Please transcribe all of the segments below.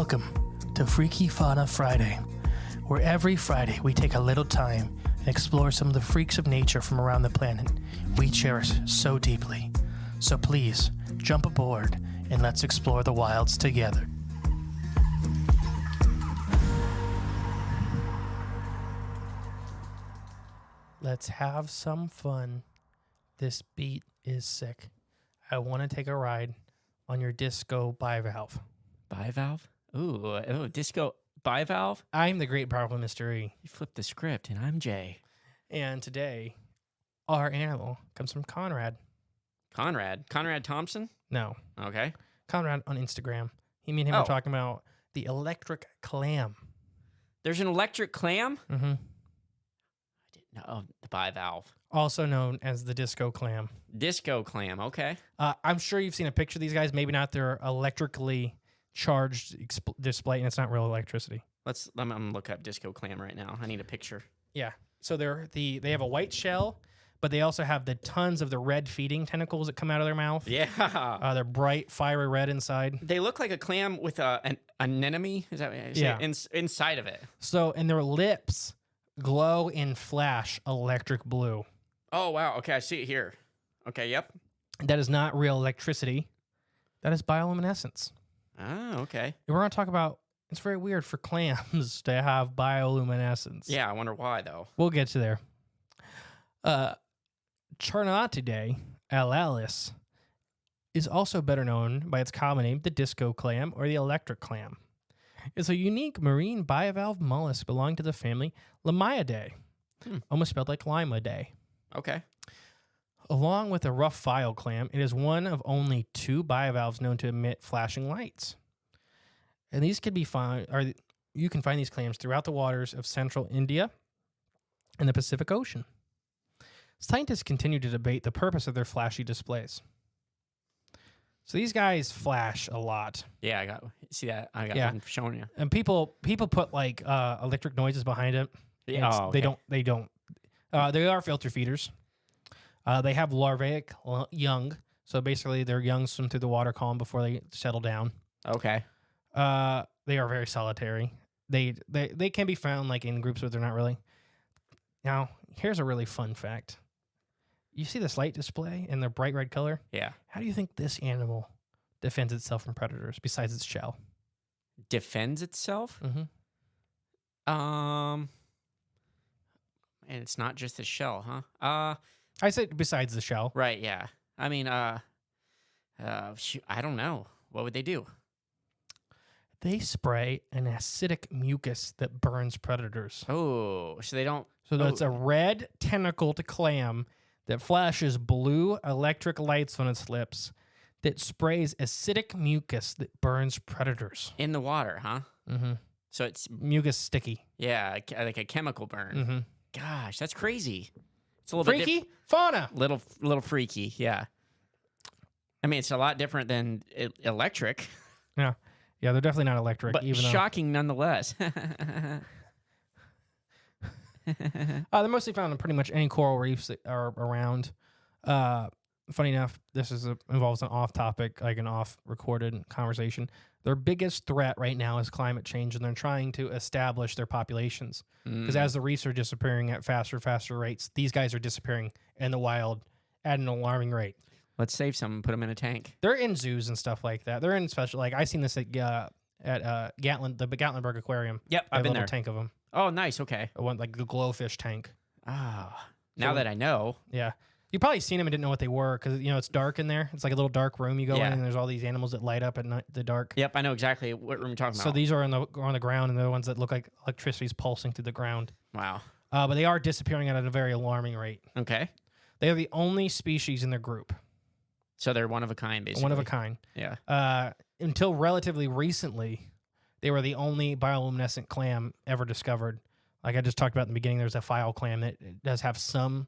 Welcome to Freaky Fauna Friday, where every Friday we take a little time and explore some of the freaks of nature from around the planet we cherish so deeply. So please, jump aboard and let's explore the wilds together. Let's have some fun. This beat is sick. I want to take a ride on your disco bivalve. Bivalve? Ooh, disco bivalve? I'm the great powerful Mr. E. You flipped the script, and I'm Jay. And today, our animal comes from Conrad. Conrad? Conrad Thompson? No. Okay. Conrad on Instagram. He and him were talking about the electric clam. There's an electric clam? Mm-hmm. I didn't know. The bivalve. Also known as the disco clam. Disco clam, okay. I'm sure you've seen a picture of these guys. Maybe not their electrically charged display, and it's not real electricity. I'm gonna look up disco clam right now. I need a picture. Yeah. So they have a white shell, but they also have the tons of the red feeding tentacles that come out of their mouth. Yeah. They're bright, fiery red inside. They look like a clam with an anemone. Is that what you say? Yeah. Inside of it. So, and their lips glow and flash electric blue. Oh, wow. Okay, I see it here. Okay, yep. That is not real electricity. That is bioluminescence. Oh, okay. We're going to talk about, it's very weird for clams to have bioluminescence. Yeah, I wonder why, though. We'll get to there. Charnatidae alalis is also better known by its common name, the disco clam or the electric clam. It's a unique marine bivalve mollusk belonging to the family Lamiidae, almost spelled like Lima-day. Okay. Along with the rough file clam, it is one of only two bivalves known to emit flashing lights. And these can be found, or you can find these clams throughout the waters of central India and the Pacific Ocean. Scientists continue to debate the purpose of their flashy displays. So these guys flash a lot. Yeah, I got one showing you. And people put like electric noises behind it. Yeah, They don't. They are filter feeders. They have larvaic young. So basically their young swim through the water column before they settle down. Okay. They are very solitary. They can be found like in groups, but they're not really. Now, here's a really fun fact. You see this light display in their bright red color? Yeah. How do you think this animal defends itself from predators besides its shell? Defends itself? Mm-hmm. And it's not just the shell, huh? I said besides the shell. Right, yeah. I mean, shoot, I don't know. What would they do? They spray an acidic mucus that burns predators. Oh, so they don't... So that's a red tentacled clam that flashes blue electric lights on its lips that sprays acidic mucus that burns predators. In the water, huh? Mm-hmm. So it's... Mucus sticky. Yeah, like a chemical burn. Mm-hmm. Gosh, that's crazy. It's a little freaky fauna. Little freaky, yeah. I mean, it's a lot different than electric. Yeah. Yeah, they're definitely not electric. But even shocking nonetheless. They're mostly found in pretty much any coral reefs that are around. Funny enough, this involves an off-topic, like an off-recorded conversation. Their biggest threat right now is climate change, and they're trying to establish their populations. Because as the reefs are disappearing at faster rates, these guys are disappearing in the wild at an alarming rate. Let's save some and put them in a tank. They're in zoos and stuff like that. They're in special, like I seen this at Gatlinburg the Gatlinburg Aquarium. Yep, I've been there. Tank of them. Oh, nice. Okay. One like the glowfish tank. Now that I know. Yeah. You probably seen them and didn't know what they were because, it's dark in there. It's like a little dark room you go in and there's all these animals that light up at night, the dark. Yep, I know exactly what room you're talking about. So these are on the ground, and they're the ones that look like electricity's pulsing through the ground. Wow. But they are disappearing at a very alarming rate. Okay. They are the only species in their group. So they're one of a kind, basically. One of a kind. Yeah. Until relatively recently, they were the only bioluminescent clam ever discovered. Like I just talked about in the beginning, there's a file clam that does have some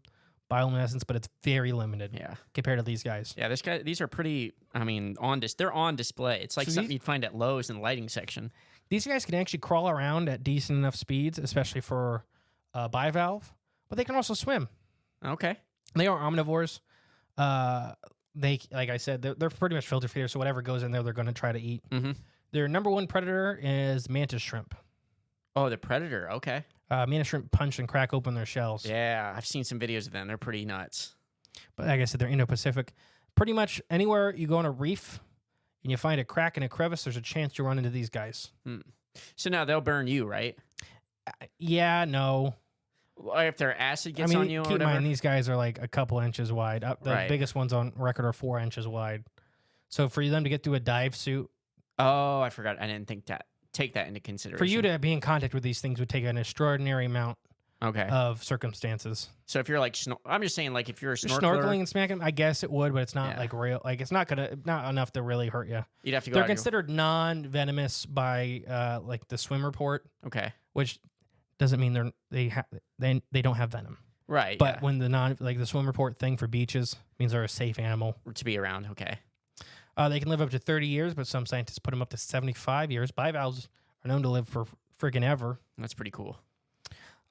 bioluminescence, but it's very limited compared to these guys. Yeah, these are pretty, I mean, they're on display. It's like something you'd find at Lowe's in the lighting section. These guys can actually crawl around at decent enough speeds, especially for bivalve, but they can also swim. Okay. They are omnivores. They, like I said, they're pretty much filter feeders, so whatever goes in there, they're going to try to eat. Mm-hmm. Their number one predator is mantis shrimp. Oh, the predator. Okay. Mantis shrimp punch and crack open their shells. Yeah, I've seen some videos of them. They're pretty nuts. But like I said, they're Indo-Pacific. Pretty much anywhere you go on a reef and you find a crack in a crevice, there's a chance you'll run into these guys. So now they'll burn you, right? Yeah, no. Or if their acid gets on you or keep in whatever? mind, these guys are like a couple inches wide. The Right. biggest ones on record are 4 inches wide. So for them to get through a dive suit, Oh, I forgot. I didn't take that into consideration. for you to be in contact with these things would take an extraordinary amount Okay. of circumstances. So if you're like, I'm just saying, like, if you're a snorkeler, Snorkeling and smacking, I guess it would, but it's not Yeah. like real. Like it's not enough to really hurt you. you'd have to go They're out of your- considered non-venomous by like the swim report, Okay. which doesn't mean they don't have venom. Right. But when the swim report thing for beaches means they're a safe animal. to be around. Okay. They can live up to 30 years, but some scientists put them up to 75 years. Bivalves are known to live for friggin' ever. That's pretty cool.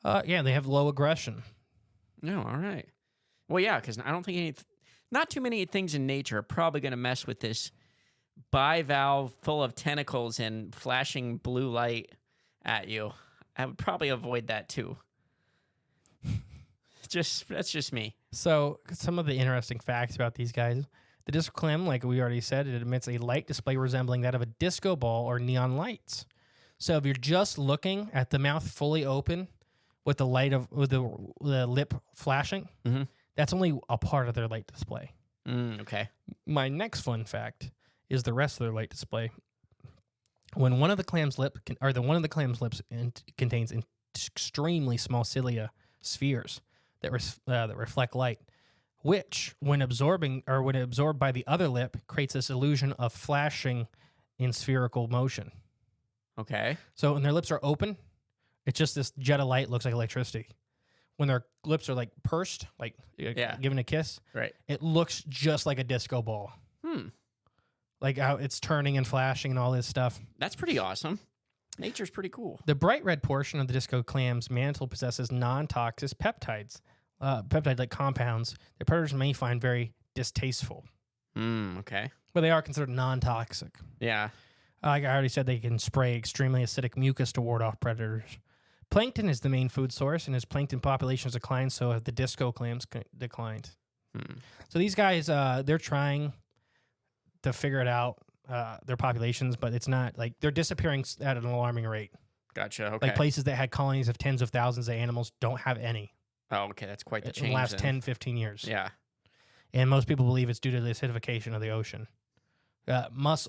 Yeah, they have low aggression. No, all right. Well, yeah, because I don't think not too many things in nature are probably going to mess with this bivalve full of tentacles and flashing blue light at you. I would probably avoid that too. That's just me. So some of the interesting facts about these guys. The disco clam, like we already said, it emits a light display resembling that of a disco ball or neon lights. So if you're just looking at the mouth fully open with the the lip flashing, Mhm. that's only a part of their light display. Okay. My next fun fact is the rest of their light display. When one of the clam's lips contains extremely small cilia spheres that reflect light, which, when absorbed by the other lip, creates this illusion of flashing in spherical motion. Okay. So when their lips are open, it's just this jet of light, looks like electricity. When their lips are like pursed, like giving a kiss, Right. it looks just like a disco ball. Like how it's turning and flashing and all this stuff. That's pretty awesome. Nature's pretty cool. The bright red portion of the disco clam's mantle possesses non-toxic peptides, peptide-like compounds that predators may find very distasteful, Okay. but they are considered non-toxic. Yeah. Like I already said, they can spray extremely acidic mucus to ward off predators. Plankton is the main food source, and as plankton populations decline, so have the disco clams declined. So these guys, they're trying to figure it out, their populations, but it's not like they're disappearing at an alarming rate. Gotcha. Okay. Like places that had colonies of tens of thousands of animals don't have any Oh, okay. That's quite the in change. the last then. 10, 15 years. Yeah. And most people believe it's due to the acidification of the ocean. Animals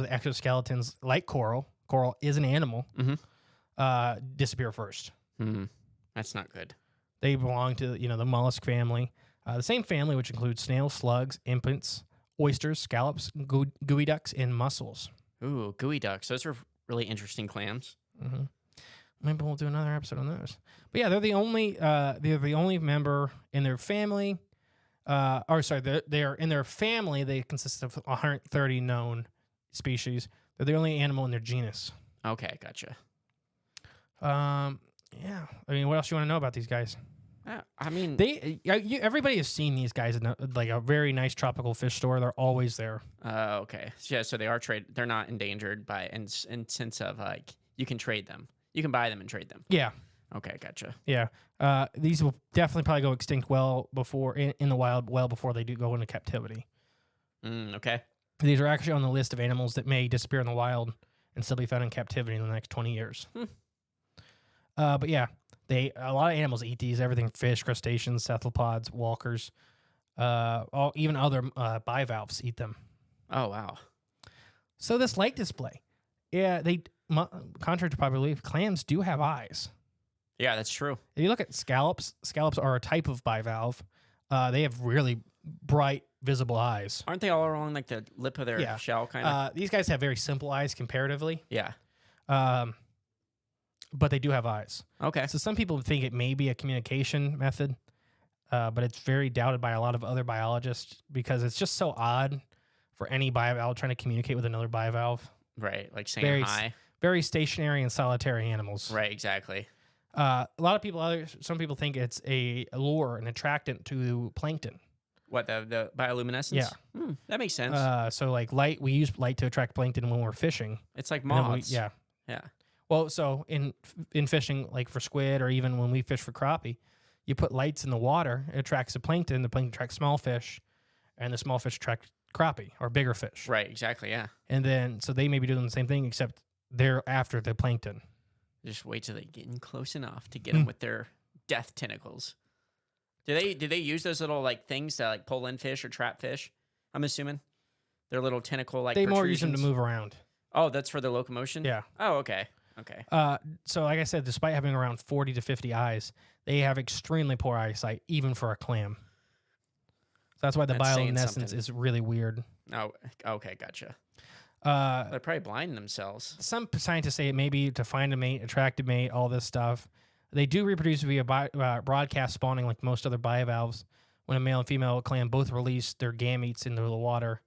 with exoskeletons, like coral is an animal, disappear first. That's not good. They belong to the mollusk family. The same family, which includes snails, slugs, impants, oysters, scallops, gooey ducks, and mussels. Ooh, gooey ducks. Those are really interesting clams. Maybe we'll do another episode on those. But yeah, they're the only member in their family. They're in their family. They consist of 130 known species. They're the only animal in their genus. Okay, gotcha. Yeah. I mean, what else you want to know about these guys? I mean, everybody has seen these guys in a very nice tropical fish store. They're always there. okay. Yeah, so they are they're not endangered by in sense of like you can trade them. You can buy them and trade them. Yeah. Okay, gotcha. Yeah. These will definitely probably go extinct well before in the wild, well before they do go into captivity. Okay. These are actually on the list of animals that may disappear in the wild and still be found in captivity in the next 20 years. But yeah, a lot of animals eat these. Everything: fish, crustaceans, cephalopods, walkers, even other bivalves eat them. Oh wow. So this light display, yeah, contrary to popular belief, clams do have eyes. Yeah, that's true. If you look at scallops are a type of bivalve. They have really bright, visible eyes. Aren't they all along like the lip of their shell, kind of? These guys have very simple eyes comparatively. Yeah. But they do have eyes. Okay. So some people think it may be a communication method, but it's very doubted by a lot of other biologists because it's just so odd for any bivalve trying to communicate with another bivalve. Right, like saying hi. Very stationary and solitary animals. Right, exactly. Some people think it's a lure, an attractant to plankton. What, the bioluminescence? Yeah. That makes sense. So like light, we use light to attract plankton when we're fishing. It's like And then moths. yeah. Yeah. Well, so in fishing, like for squid or even when we fish for crappie, you put lights in the water, it attracts the plankton attracts small fish, and the small fish attract crappie or bigger fish. Right, exactly, yeah. And then, so they may be doing the same thing, except they're after the plankton. Just wait till they get in close enough to get them with their death tentacles. Do they use those little like things to like pull in fish or trap fish? I'm assuming their little tentacle like They more use them to protrusions? move around. Oh, that's for their locomotion? Yeah. Oh, okay. Okay. So like I said, despite having around 40 to 50 eyes, they have extremely poor eyesight, even for a clam. So that's why the That's saying bioluminescence something. is really weird. Oh, okay, gotcha. Uh, They're probably blinding themselves. some scientists say it may be to find a mate, attract a mate, all this stuff. They do reproduce via broadcast spawning like most other bivalves. When a male and female clam both release their gametes into the water,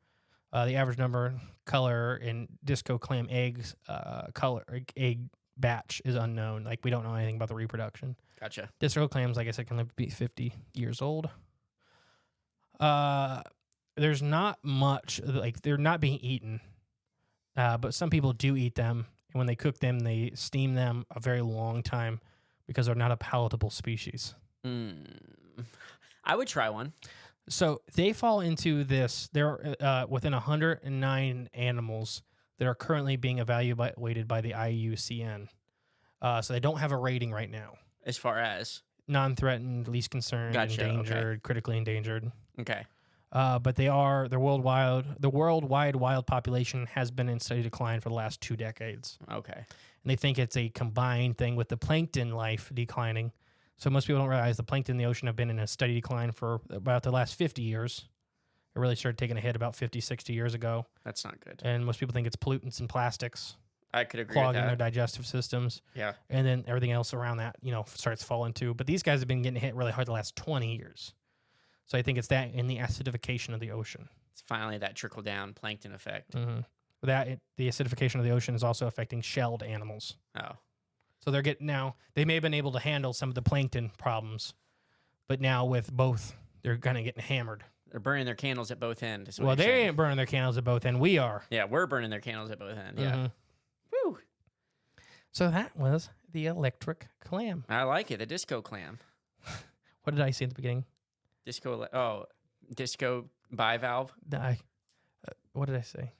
the average number, color, in disco clam eggs, egg batch is unknown. Like we don't know anything about the reproduction. Gotcha. Disco clams, like I said, can live to be 50 years old. There's not much, like they're not being eaten, but some people do eat them. And when they cook them, they steam them a very long time because they're not a palatable species. I would try one. So they fall into this. They're within 109 animals that are currently being evaluated by the IUCN. So they don't have a rating right now. As far as? Non-threatened, least concerned, Gotcha, endangered, critically endangered. Okay. But the worldwide wild population has been in steady decline for the last 2 decades. Okay. And they think it's a combined thing with the plankton life declining. So most people don't realize the plankton in the ocean have been in a steady decline for about the last 50 years. It really started taking a hit about 50, 60 years ago. That's not good. And most people think it's pollutants and plastics I could agree with clogging their that. digestive systems. Yeah. And then everything else around that, starts falling too. But these guys have been getting hit really hard the last 20 years. So I think it's that and the acidification of the ocean. It's finally that trickle down plankton effect. Mm-hmm. The acidification of the ocean is also affecting shelled animals. Oh. So they may have been able to handle some of the plankton problems, but now with both, they're kind of getting hammered. They're burning their candles at both ends. is what Well, you're they saying. ain't burning their candles at both ends. We are. Yeah, we're burning their candles at both ends. Yeah. Mhm. Woo. So that was the electric clam. I like it. The disco clam. What did I say at the beginning? Disco bivalve. What did I say?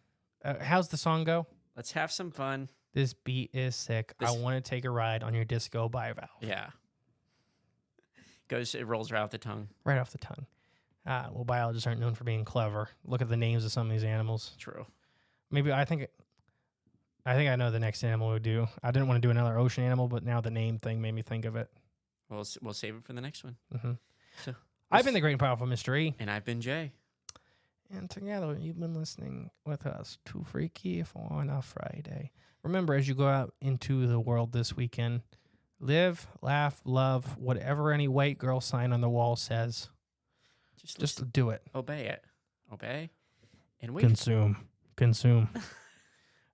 How's the song go? Let's have some fun. This beat is sick. I want to take a ride on your disco bivalve. Yeah. It rolls right off the tongue. Right off the tongue. Well, biologists aren't known for being clever. Look at the names of some of these animals. True. Maybe I think I know the next animal we do. I didn't want to do another ocean animal, but now the name thing made me think of it. We'll save it for the next one. Mm-hmm. So I've been the great and powerful Mr. E. And I've been Jay. And together, you've been listening with us to Freaky Fauna Friday. Remember, as you go out into the world this weekend, live, laugh, love, whatever any white girl sign on the wall says. Just do it. Obey it. Obey. And we Consume.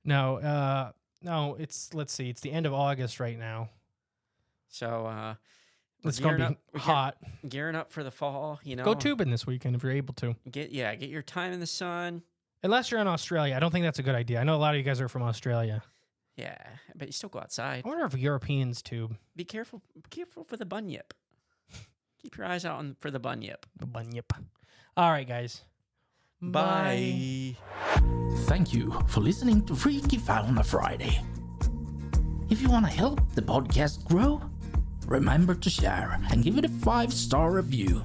No, it's it's the end of August right now. So It's gonna be hot. Gearing up for the fall, Go tubing this weekend if you're able to. Get your time in the sun. Unless you're in Australia, I don't think that's a good idea. I know a lot of you guys are from Australia. Yeah, but you still go outside. I wonder if Europeans tube. Be careful for the bunyip. Keep your eyes out for the bunyip. The bunyip. All right, guys. Bye. Thank you for listening to Freaky Fauna Friday. If you want to help the podcast grow, remember to share and give it a 5-star review.